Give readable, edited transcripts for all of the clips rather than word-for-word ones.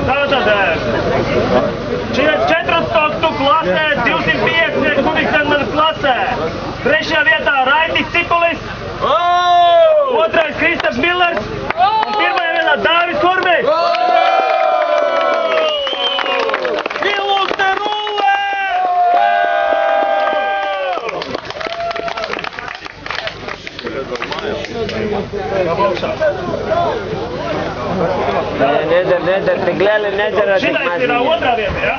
Tātad, šī ir 400 klasē, 250 kubikcentimetru klasē. Trešajā vietā Raitis Cipulis, otrais Kristaps Millers un pirmajā vietā Dāvis Kurmis. Nedzer, tik lieli nedzer. Šitais ir otrā vieta, ja?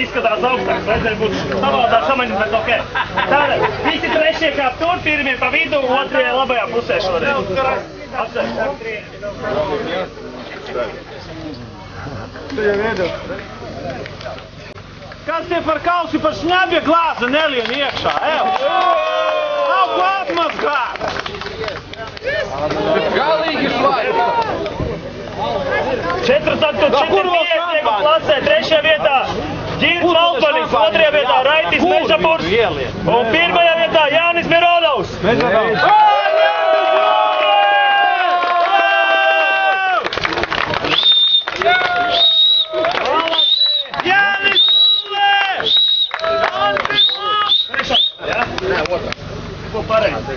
Izskatās augstāks, vajadzēja būt savādāk samaņas, bet ok. Tātad, visi trešie kāp tur, pirmie pa vidu, otrie labajā pusē šoreiz. Apsēž. Kas tie par kausi par šņabja glāzi nelien iekšā, ev? Nav ko atmazgāt! Galīgi švaigi! 450 klasē, trešajā vietā Ģirds Valpanis, otrajā vietā Raitis Mežapurs un pirmajā vietā Jānis Mironovs. Jānis! Ko pareizi?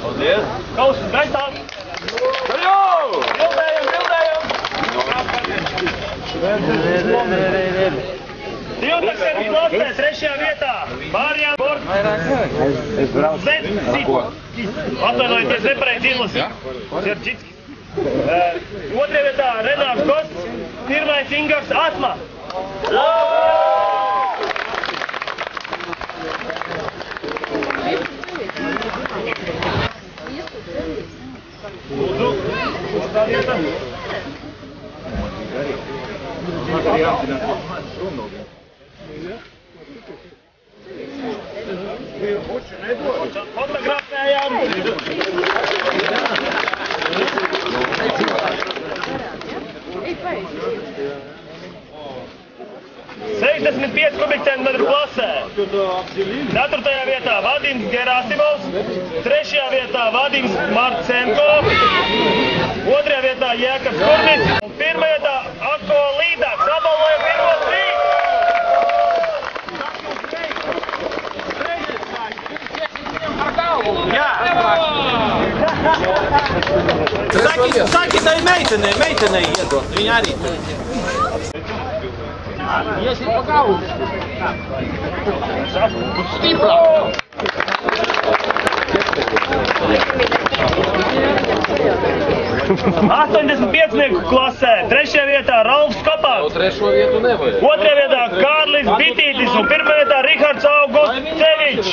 Paldies! Kausis gaisā! Bildējam! 12. klasē, trešajā vietā Mārjāns Borgs. Atvainojieties, nepareizi izlasīt. Zerģitskis. Otrajā vietā Renārs Kosts, pirmais Ingars Asma. Lūdzu, otrā vieta. Fotografējam! 65 kubikcentimetru klasē. 4. vietā Vadims Gerasimovs, 3. vietā Vadims Marcenko, 2. vietā Jēkabs Kurmis un 1. vietā Ako Līdāks. Apbalvojam pirmos 3! Saki tai meitenei iedot, viņa arī tur. Iesi pa galvu. Stiprā. 85 klasē, 3. vietā Ralfs Kopāns, 3. vietu nevajag. 2. vietā Kārlis Bitītis un 1. vietā Rihards Augusts Cevičs.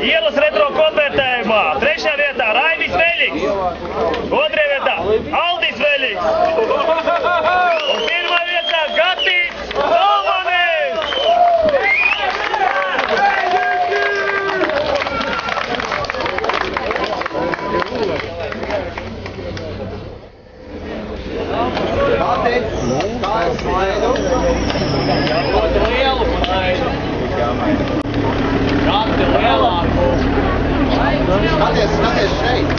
Ielas retro konvertējumā 3. vietā Raivis Veļiks, 2. vietā Aldis Veļiks un 1. vietā Gatis Dolmanis. Skaties šeit!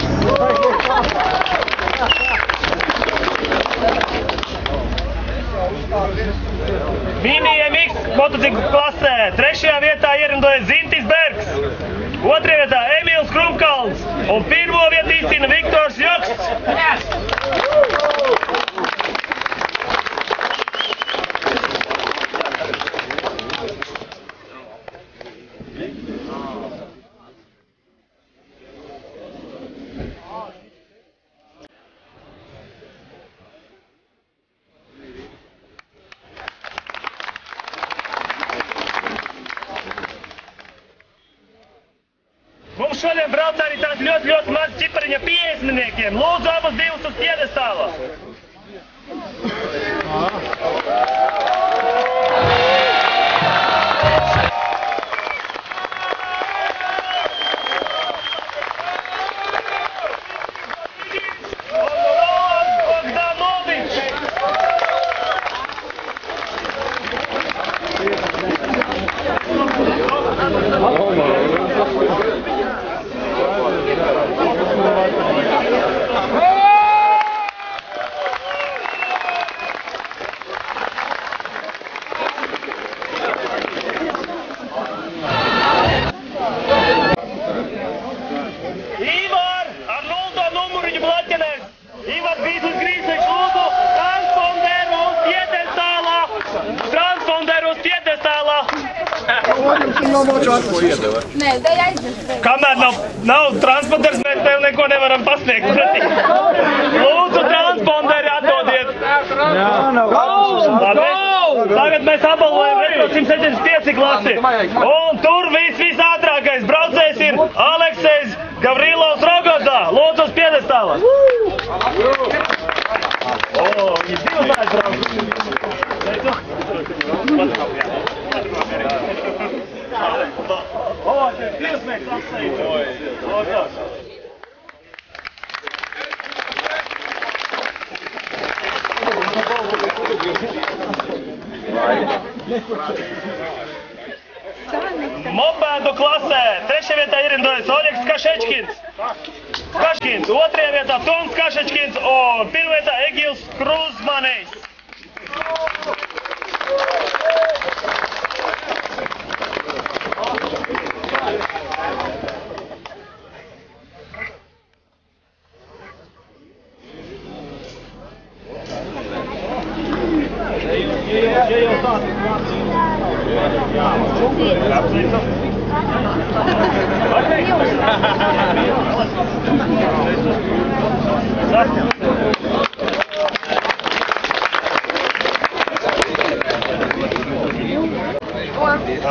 Mini MX motociklu klasē 3. vietā ierindojas Zintis Bergs, 2. vietā Emīls Krumkalns un 1. vietu izcīna Viktors Joksts. Mums šodien brauc arī tāds ļoti maz ķipariņa 50-niekiem. Lūdzu abas divas uz piedestāla. Nē, dēļ aizdzēs. Kamēr nav transponders, mēs tev neko nevaram pasniegt pretī. Lūdzu, transponderi atdodiet. Labi. Tagad mēs apbalvojam Retro 175 klasi. Un tur visātrākais braucējs ir Aleksejs Gavrilovs Rogoza. Lūdzu, uz piedestāla. Viņš divas aizbrauc. Mopēdu klasē 3. vietā ierindojas Oļegs Kašečkins. Otrajā vietā Toms Kašečkins un 1. vietā Egils Kruzmanejs.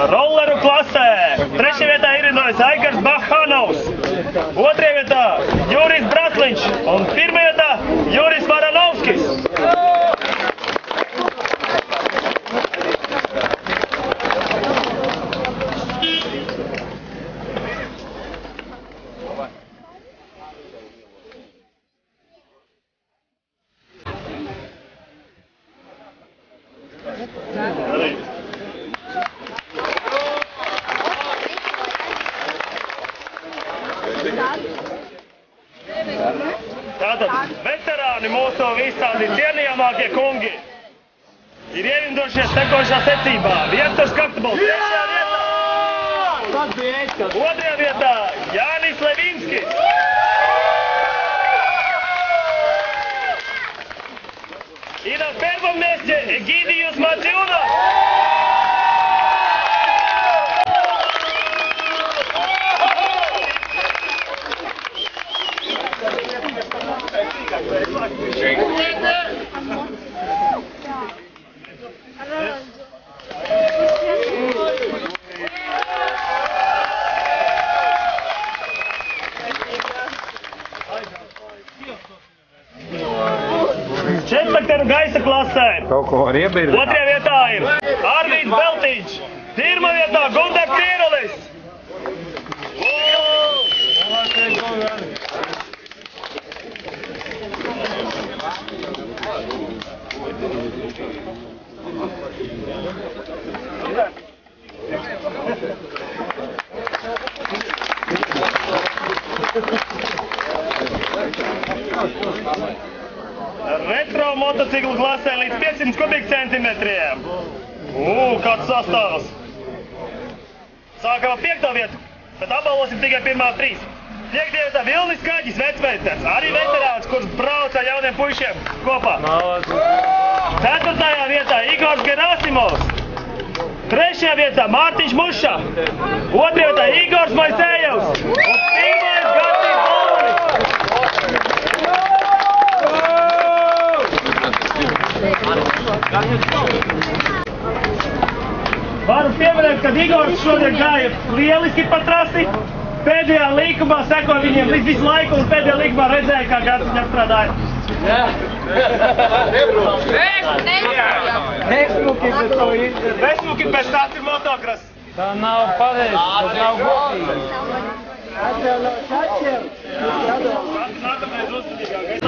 Rolleru klasē 3. vietā ierindojas Aigars Bahanovs, 2. vietā Juris Brasliņš un 1. vietā Juris Varanovskis. Tātad veterāni mūsu visādi cienījamākie kungi ir ierindojušies sekošā secībā. Viesturs Kaktabols 3. vietā, 2. vietā Jānis Levinskis, 1. месте Egidijus Maciunas, 14. gaisa klasē. 2. vietā ir Arvīds Beltiņš, 1. vietā Gunter Tīrulis. Retro motociklu klasē līdz 500 kubikcentimetriem. Kāds sastāvs. Sākam ar 5. vietu, bet apbalvosim tikai pirmās 3. 5. vietā Vilnis Kaģis, vecmeistars, arī veterāns, kurš brauc ar jauniem puišiem kopā. 4. vietā Igors Gerasimovs. 3. vietā Mārtiņš Muša. 2. vietā Igors Moisejevs. Un 1. Gatis Bolmanis. Varu pieminēt, ka Igors šodien gāja lieliski pa trasi. Pēdējā līkumā sekoja viņiem visu laiku un pēdējā līkumā redzēja, kā Gatis apstrādāja. Vesmuki pēc tās ir motokras. Tā nav pareizi, tas nav godīgi. Nākamais uzmanīgākais.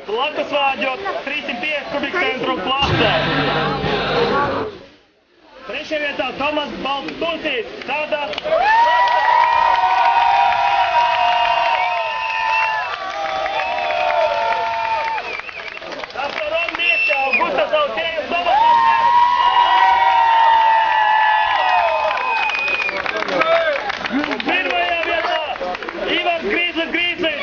Blakusvāģu 305 kubikcentru klasē. Trešajā vietā Tomas Baltusis. Tāda. Apsaron Miešķa, Augustas Autējus, Tomas. Pirmajā vietā Ivars Grīslis.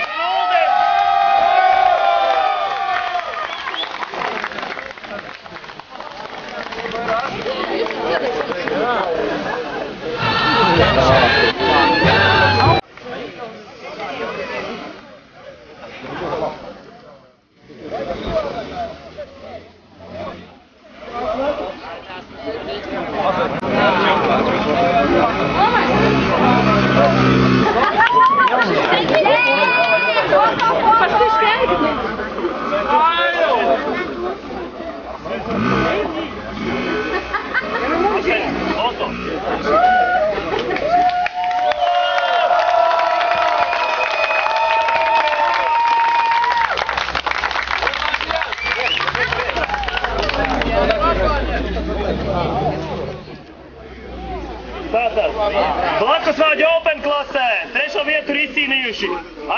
Blakusvāģu Open klasē trešo vietu ir izcīnījuši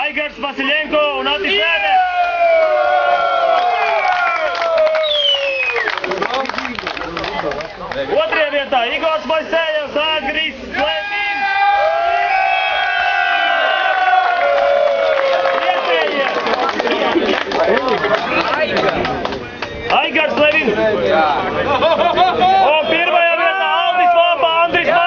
Aigars Vasiljenko un Atis Lēne. Otrajā vietā Igors Moisejevs, Agris Levins. Aigars Levins. Un pirmajā vietā Aldis Lapa, Andris Lapa.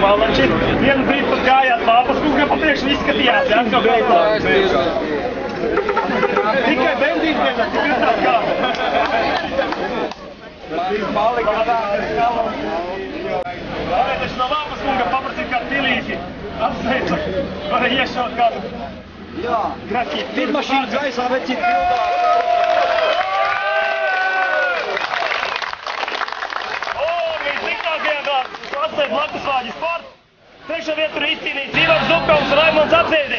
Malači, vienu brīdi pat gājāt Lāpas kungam pa priekšu izskatījās, jā, kā beigās. Tikai benzīns vienā, tik kritās kāda. Varēja taču no Lāpas kunga paprasīt kādu pilīti. Apsveicu, varēja iešaut kādu. Jā, grafīt. Lidmašīna gaisā vecīt pildā. Klasē Blakusvāģu sports. Trešo vietu ir izcīnījis Ivars Zubkovs un Raimonds Apsēdi.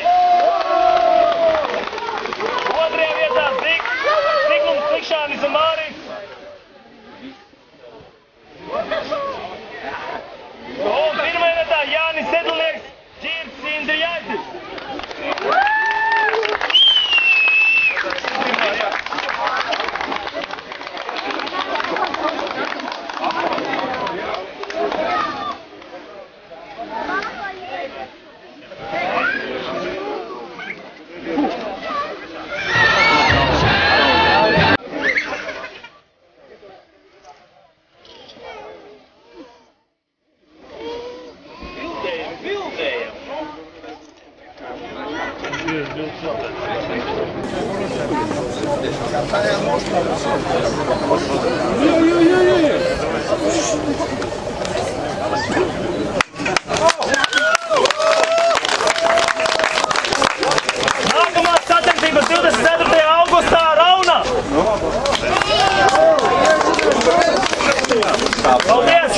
Otrajā vietā Ziglums Klikšānis un Māris. Un pirmajā vietā Jānis Sedlnieks, Ķirts Indrijaitis. Nākamās sacensības 24. augustā Raunā. Paldies!